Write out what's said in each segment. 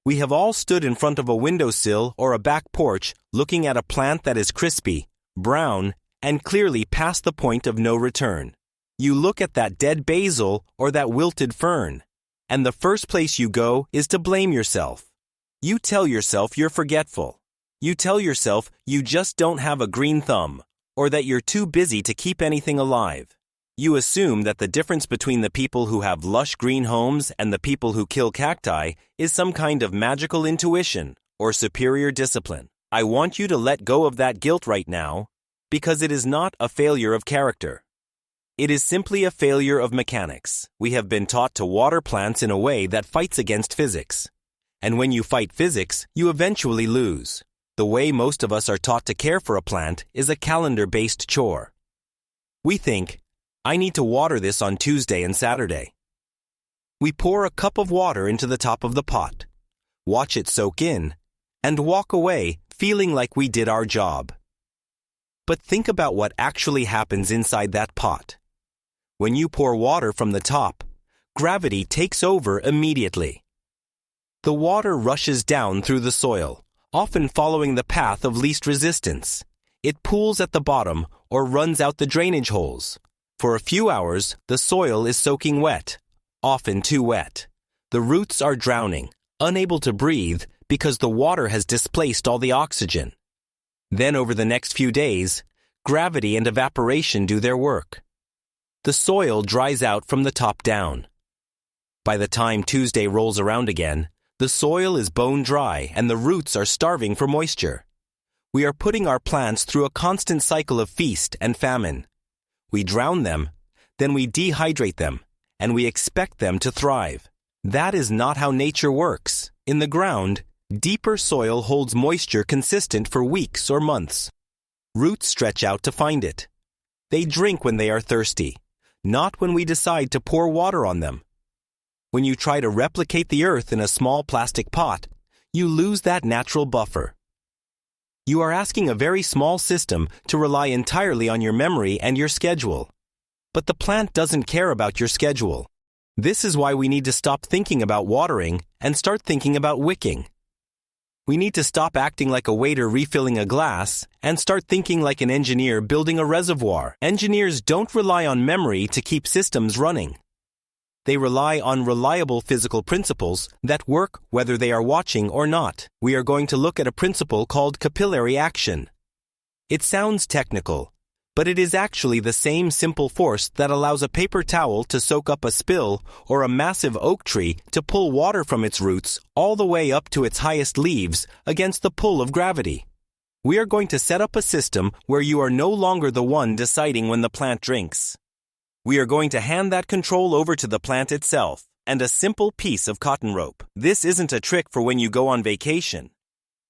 We have all stood in front of a windowsill or a back porch looking at a plant that is crispy, brown, and clearly past the point of no return. You look at that dead basil or that wilted fern, and the first place you go is to blame yourself. You tell yourself you're forgetful. You tell yourself you just don't have a green thumb, or that you're too busy to keep anything alive. You assume that the difference between the people who have lush green homes and the people who kill cacti is some kind of magical intuition or superior discipline. I want you to let go of that guilt right now, because it is not a failure of character. It is simply a failure of mechanics. We have been taught to water plants in a way that fights against physics. And when you fight physics, you eventually lose. The way most of us are taught to care for a plant is a calendar-based chore. We think, I need to water this on Tuesday and Saturday. We pour a cup of water into the top of the pot, watch it soak in, and walk away feeling like we did our job. But think about what actually happens inside that pot. When you pour water from the top, gravity takes over immediately. The water rushes down through the soil, often following the path of least resistance. It pools at the bottom or runs out the drainage holes. For a few hours, the soil is soaking wet, often too wet. The roots are drowning, unable to breathe because the water has displaced all the oxygen. Then over the next few days, gravity and evaporation do their work. The soil dries out from the top down. By the time Tuesday rolls around again, the soil is bone dry and the roots are starving for moisture. We are putting our plants through a constant cycle of feast and famine. We drown them, then we dehydrate them, and we expect them to thrive. That is not how nature works. In the ground, deeper soil holds moisture consistent for weeks or months. Roots stretch out to find it. They drink when they are thirsty, not when we decide to pour water on them. When you try to replicate the earth in a small plastic pot, you lose that natural buffer. You are asking a very small system to rely entirely on your memory and your schedule. But the plant doesn't care about your schedule. This is why we need to stop thinking about watering and start thinking about wicking. We need to stop acting like a waiter refilling a glass and start thinking like an engineer building a reservoir. Engineers don't rely on memory to keep systems running. They rely on reliable physical principles that work whether they are watching or not. We are going to look at a principle called capillary action. It sounds technical, but it is actually the same simple force that allows a paper towel to soak up a spill or a massive oak tree to pull water from its roots all the way up to its highest leaves against the pull of gravity. We are going to set up a system where you are no longer the one deciding when the plant drinks. We are going to hand that control over to the plant itself and a simple piece of cotton rope. This isn't a trick for when you go on vacation.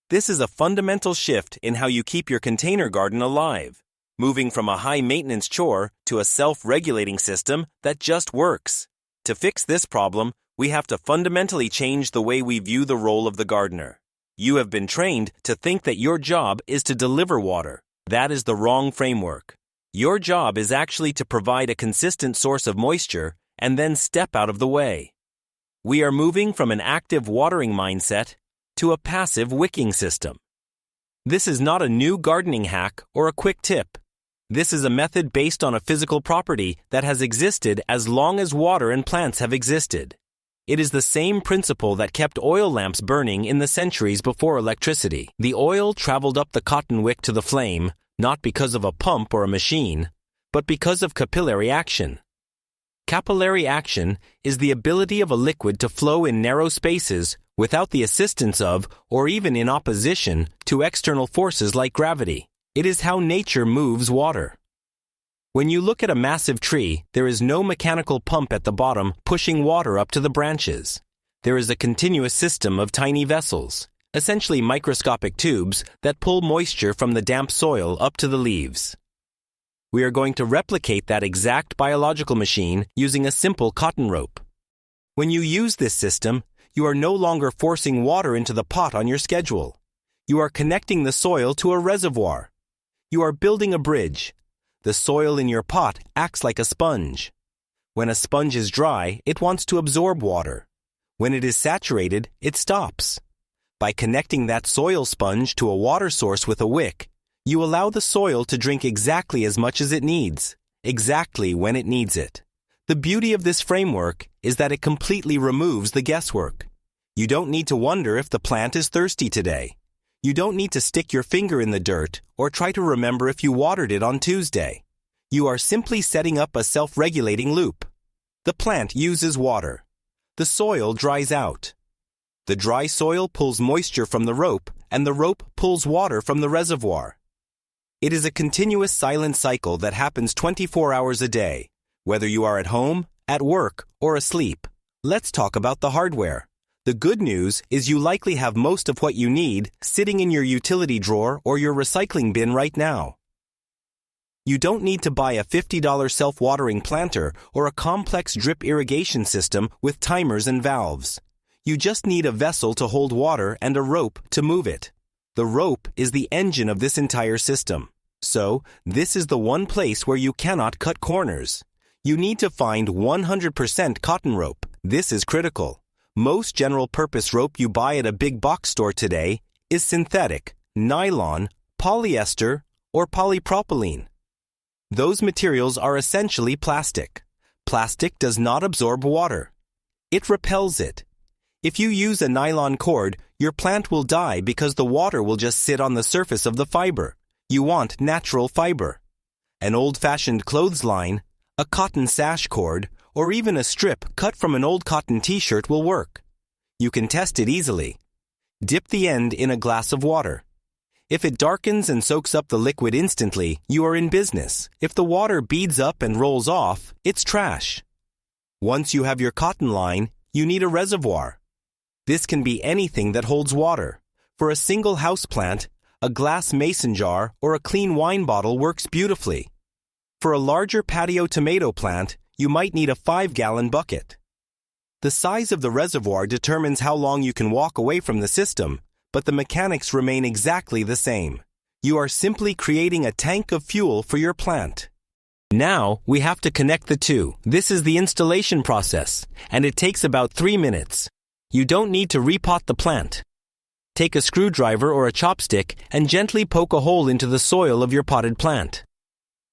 This is a fundamental shift in how you keep your container garden alive, moving from a high-maintenance chore to a self-regulating system that just works. To fix this problem, we have to fundamentally change the way we view the role of the gardener. You have been trained to think that your job is to deliver water. That is the wrong framework. Your job is actually to provide a consistent source of moisture and then step out of the way. We are moving from an active watering mindset to a passive wicking system. This is not a new gardening hack or a quick tip. This is a method based on a physical property that has existed as long as water and plants have existed. It is the same principle that kept oil lamps burning in the centuries before electricity. The oil traveled up the cotton wick to the flame, not because of a pump or a machine, but because of capillary action. Capillary action is the ability of a liquid to flow in narrow spaces without the assistance of, or even in opposition to, external forces like gravity. It is how nature moves water. When you look at a massive tree, there is no mechanical pump at the bottom pushing water up to the branches. There is a continuous system of tiny vessels, essentially microscopic tubes that pull moisture from the damp soil up to the leaves. We are going to replicate that exact biological machine using a simple cotton rope. When you use this system, you are no longer forcing water into the pot on your schedule. You are connecting the soil to a reservoir. You are building a bridge. The soil in your pot acts like a sponge. When a sponge is dry, it wants to absorb water. When it is saturated, it stops. By connecting that soil sponge to a water source with a wick, you allow the soil to drink exactly as much as it needs, exactly when it needs it. The beauty of this framework is that it completely removes the guesswork. You don't need to wonder if the plant is thirsty today. You don't need to stick your finger in the dirt or try to remember if you watered it on Tuesday. You are simply setting up a self-regulating loop. The plant uses water. The soil dries out. The dry soil pulls moisture from the rope, and the rope pulls water from the reservoir. It is a continuous silent cycle that happens 24 hours a day, whether you are at home, at work, or asleep. Let's talk about the hardware. The good news is you likely have most of what you need sitting in your utility drawer or your recycling bin right now. You don't need to buy a $50 self-watering planter or a complex drip irrigation system with timers and valves. You just need a vessel to hold water and a rope to move it. The rope is the engine of this entire system. So, this is the one place where you cannot cut corners. You need to find 100% cotton rope. This is critical. Most general-purpose rope you buy at a big box store today is synthetic, nylon, polyester, or polypropylene. Those materials are essentially plastic. Plastic does not absorb water. It repels it. If you use a nylon cord, your plant will die because the water will just sit on the surface of the fiber. You want natural fiber. An old-fashioned clothesline, a cotton sash cord, or even a strip cut from an old cotton t-shirt will work. You can test it easily. Dip the end in a glass of water. If it darkens and soaks up the liquid instantly, you are in business. If the water beads up and rolls off, it's trash. Once you have your cotton line, you need a reservoir. This can be anything that holds water. For a single houseplant, a glass mason jar or a clean wine bottle works beautifully. For a larger patio tomato plant, you might need a 5-gallon bucket. The size of the reservoir determines how long you can walk away from the system, but the mechanics remain exactly the same. You are simply creating a tank of fuel for your plant. Now, we have to connect the two. This is the installation process, and it takes about 3 minutes. You don't need to repot the plant. Take a screwdriver or a chopstick and gently poke a hole into the soil of your potted plant.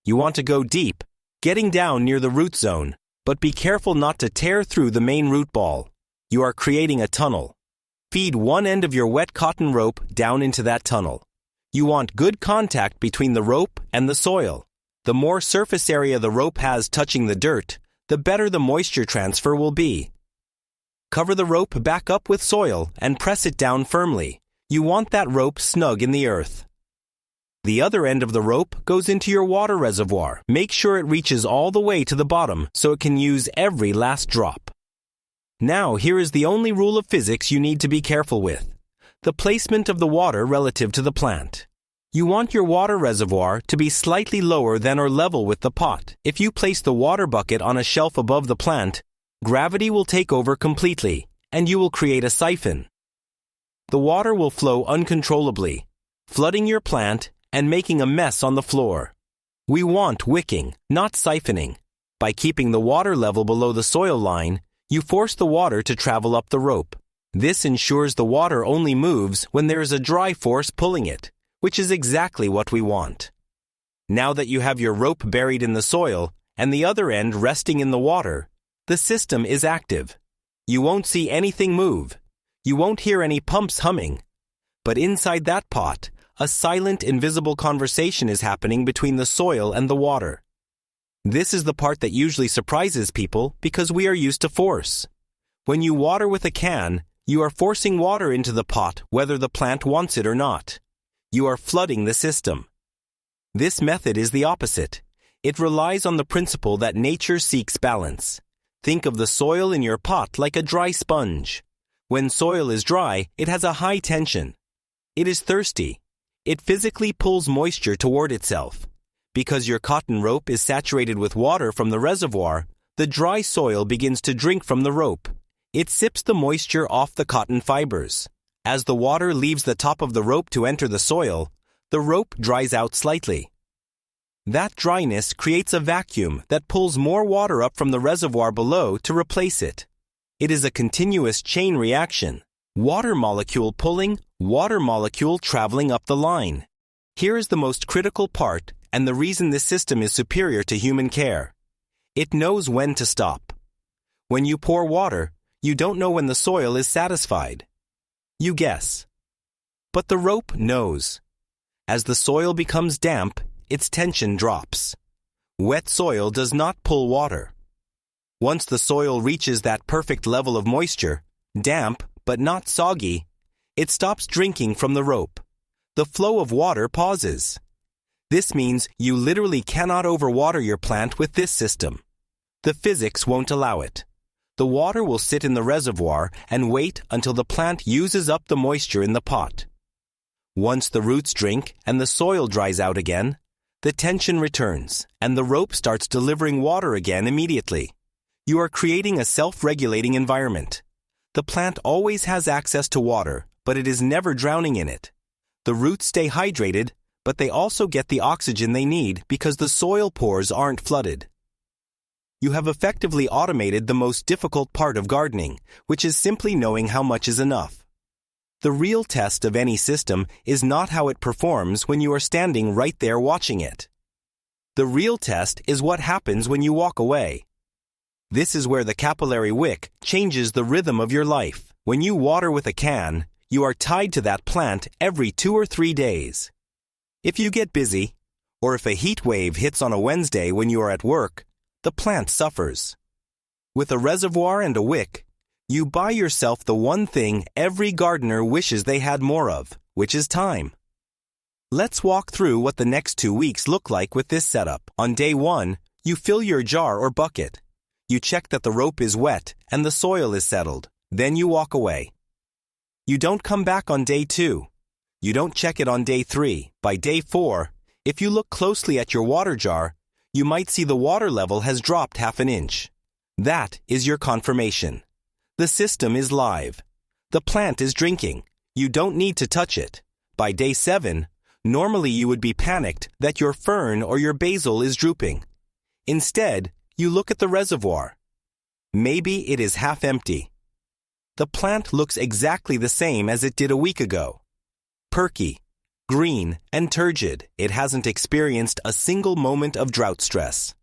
You want to go deep, getting down near the root zone, but be careful not to tear through the main root ball. You are creating a tunnel. Feed one end of your wet cotton rope down into that tunnel. You want good contact between the rope and the soil. The more surface area the rope has touching the dirt, the better the moisture transfer will be. Cover the rope back up with soil and press it down firmly. You want that rope snug in the earth. The other end of the rope goes into your water reservoir. Make sure it reaches all the way to the bottom so it can use every last drop. Now, here is the only rule of physics you need to be careful with: the placement of the water relative to the plant. You want your water reservoir to be slightly lower than or level with the pot. If you place the water bucket on a shelf above the plant, gravity will take over completely, and you will create a siphon. The water will flow uncontrollably, flooding your plant and making a mess on the floor. We want wicking, not siphoning. By keeping the water level below the soil line, you force the water to travel up the rope. This ensures the water only moves when there is a dry force pulling it, which is exactly what we want. Now that you have your rope buried in the soil and the other end resting in the water, the system is active. You won't see anything move. You won't hear any pumps humming. But inside that pot, a silent, invisible conversation is happening between the soil and the water. This is the part that usually surprises people because we are used to force. When you water with a can, you are forcing water into the pot whether the plant wants it or not. You are flooding the system. This method is the opposite. It relies on the principle that nature seeks balance. Think of the soil in your pot like a dry sponge. When soil is dry, it has a high tension. It is thirsty. It physically pulls moisture toward itself. Because your cotton rope is saturated with water from the reservoir, the dry soil begins to drink from the rope. It sips the moisture off the cotton fibers. As the water leaves the top of the rope to enter the soil, the rope dries out slightly. That dryness creates a vacuum that pulls more water up from the reservoir below to replace it. It is a continuous chain reaction. Water molecule pulling, water molecule traveling up the line. Here is the most critical part and the reason this system is superior to human care. It knows when to stop. When you pour water, you don't know when the soil is satisfied. You guess. But the rope knows. As the soil becomes damp, its tension drops. Wet soil does not pull water. Once the soil reaches that perfect level of moisture, damp but not soggy, it stops drinking from the rope. The flow of water pauses. This means you literally cannot overwater your plant with this system. The physics won't allow it. The water will sit in the reservoir and wait until the plant uses up the moisture in the pot. Once the roots drink and the soil dries out again, the tension returns and the rope starts delivering water again immediately. You are creating a self-regulating environment. The plant always has access to water, but it is never drowning in it. The roots stay hydrated, but they also get the oxygen they need because the soil pores aren't flooded. You have effectively automated the most difficult part of gardening, which is simply knowing how much is enough. The real test of any system is not how it performs when you are standing right there watching it. The real test is what happens when you walk away. This is where the capillary wick changes the rhythm of your life. When you water with a can, you are tied to that plant every 2 or 3 days. If you get busy, or if a heat wave hits on a Wednesday when you are at work, the plant suffers. With a reservoir and a wick, you buy yourself the one thing every gardener wishes they had more of, which is time. Let's walk through what the next 2 weeks look like with this setup. On day 1, you fill your jar or bucket. You check that the rope is wet and the soil is settled. Then you walk away. You don't come back on day 2. You don't check it on day 3. By day 4, if you look closely at your water jar, you might see the water level has dropped half an inch. That is your confirmation. The system is live. The plant is drinking. You don't need to touch it. By day 7, normally you would be panicked that your fern or your basil is drooping. Instead, you look at the reservoir. Maybe it is half empty. The plant looks exactly the same as it did a week ago. Perky, green, and turgid. It hasn't experienced a single moment of drought stress.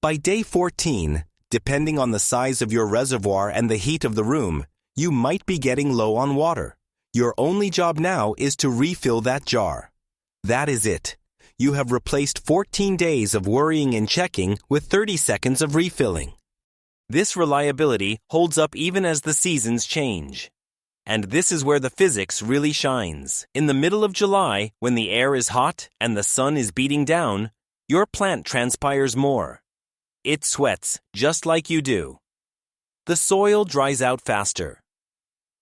By day 14, depending on the size of your reservoir and the heat of the room, you might be getting low on water. Your only job now is to refill that jar. That is it. You have replaced 14 days of worrying and checking with 30 seconds of refilling. This reliability holds up even as the seasons change. And this is where the physics really shines. In the middle of July, when the air is hot and the sun is beating down, your plant transpires more. It sweats just like you do. The soil dries out faster.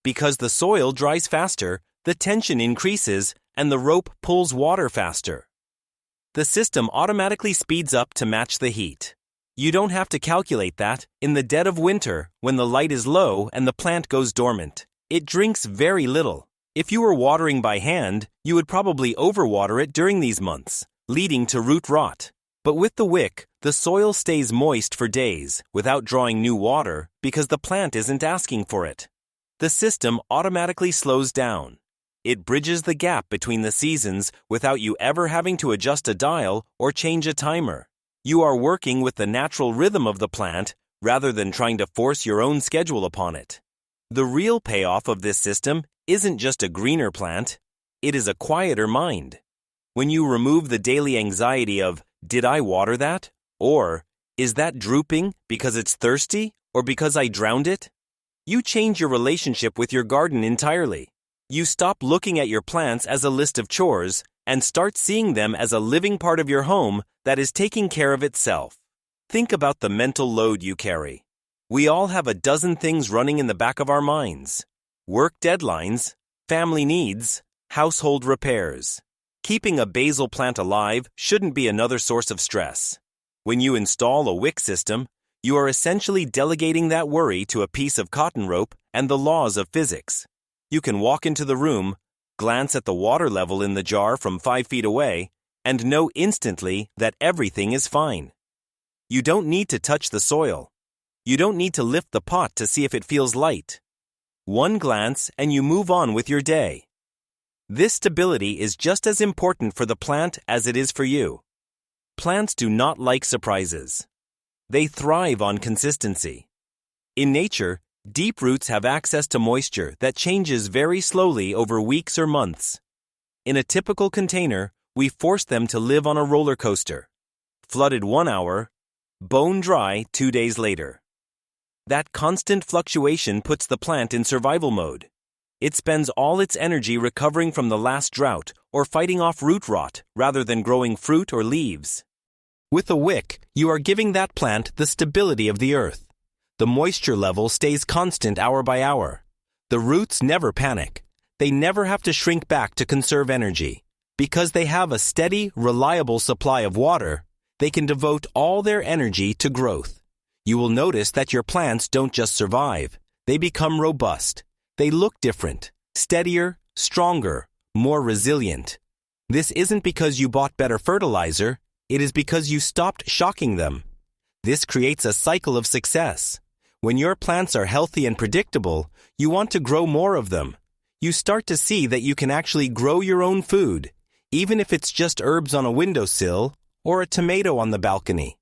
Because the soil dries faster, the tension increases and the rope pulls water faster. The system automatically speeds up to match the heat. You don't have to calculate that. In the dead of winter, when the light is low and the plant goes dormant, it drinks very little. If you were watering by hand, you would probably overwater it during these months, leading to root rot. But with the wick, the soil stays moist for days without drawing new water because the plant isn't asking for it. The system automatically slows down. It bridges the gap between the seasons without you ever having to adjust a dial or change a timer. You are working with the natural rhythm of the plant rather than trying to force your own schedule upon it. The real payoff of this system isn't just a greener plant, it is a quieter mind. When you remove the daily anxiety of, did I water that? Or, is that drooping because it's thirsty or because I drowned it? You change your relationship with your garden entirely. You stop looking at your plants as a list of chores and start seeing them as a living part of your home that is taking care of itself. Think about the mental load you carry. We all have a dozen things running in the back of our minds. Work deadlines, family needs, household repairs. Keeping a basil plant alive shouldn't be another source of stress. When you install a wick system, you are essentially delegating that worry to a piece of cotton rope and the laws of physics. You can walk into the room, glance at the water level in the jar from 5 feet away, and know instantly that everything is fine. You don't need to touch the soil. You don't need to lift the pot to see if it feels light. One glance and you move on with your day. This stability is just as important for the plant as it is for you. Plants do not like surprises. They thrive on consistency. In nature, deep roots have access to moisture that changes very slowly over weeks or months. In a typical container, we force them to live on a roller coaster. Flooded 1 hour, bone dry 2 days later. That constant fluctuation puts the plant in survival mode. It spends all its energy recovering from the last drought or fighting off root rot rather than growing fruit or leaves. With a wick, you are giving that plant the stability of the earth. The moisture level stays constant hour by hour. The roots never panic. They never have to shrink back to conserve energy. Because they have a steady, reliable supply of water, they can devote all their energy to growth. You will notice that your plants don't just survive. They become robust. They look different, steadier, stronger, more resilient. This isn't because you bought better fertilizer. It is because you stopped shocking them. This creates a cycle of success. When your plants are healthy and predictable, you want to grow more of them. You start to see that you can actually grow your own food, even if it's just herbs on a windowsill or a tomato on the balcony.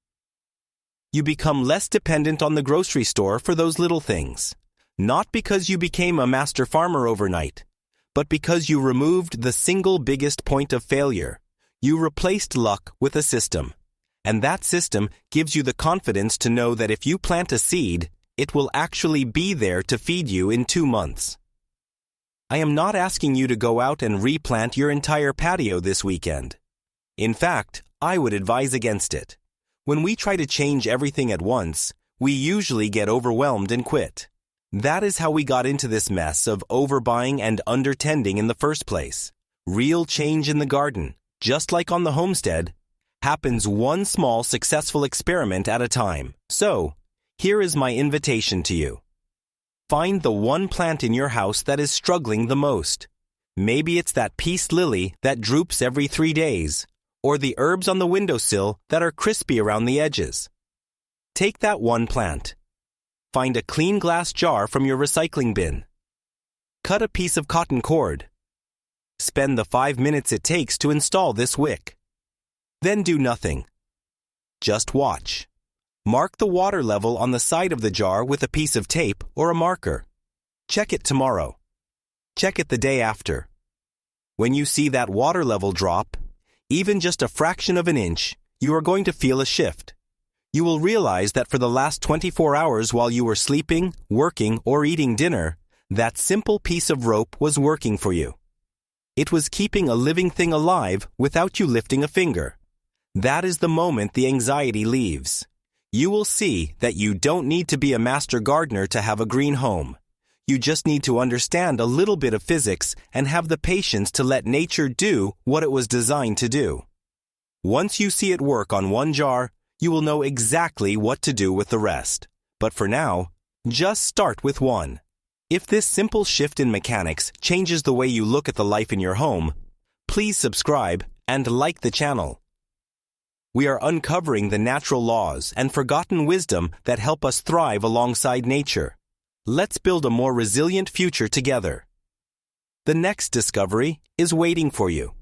You become less dependent on the grocery store for those little things, not because you became a master farmer overnight, but because you removed the single biggest point of failure. You replaced luck with a system, and that system gives you the confidence to know that if you plant a seed, it will actually be there to feed you in 2 months. I am not asking you to go out and replant your entire patio this weekend. In fact, I would advise against it. When we try to change everything at once, we usually get overwhelmed and quit. That is how we got into this mess of overbuying and undertending in the first place. Real change in the garden, just like on the homestead, happens one small successful experiment at a time. So, here is my invitation to you. Find the one plant in your house that is struggling the most. Maybe it's that peace lily that droops every 3 days, or the herbs on the windowsill that are crispy around the edges. Take that one plant. Find a clean glass jar from your recycling bin. Cut a piece of cotton cord. Spend the 5 minutes it takes to install this wick. Then do nothing. Just watch. Mark the water level on the side of the jar with a piece of tape or a marker. Check it tomorrow. Check it the day after. When you see that water level drop, even just a fraction of an inch, you are going to feel a shift. You will realize that for the last 24 hours while you were sleeping, working, or eating dinner, that simple piece of rope was working for you. It was keeping a living thing alive without you lifting a finger. That is the moment the anxiety leaves. You will see that you don't need to be a master gardener to have a green home. You just need to understand a little bit of physics and have the patience to let nature do what it was designed to do. Once you see it work on one jar, you will know exactly what to do with the rest. But for now, just start with one. If this simple shift in mechanics changes the way you look at the life in your home, please subscribe and like the channel. We are uncovering the natural laws and forgotten wisdom that help us thrive alongside nature. Let's build a more resilient future together. The next discovery is waiting for you.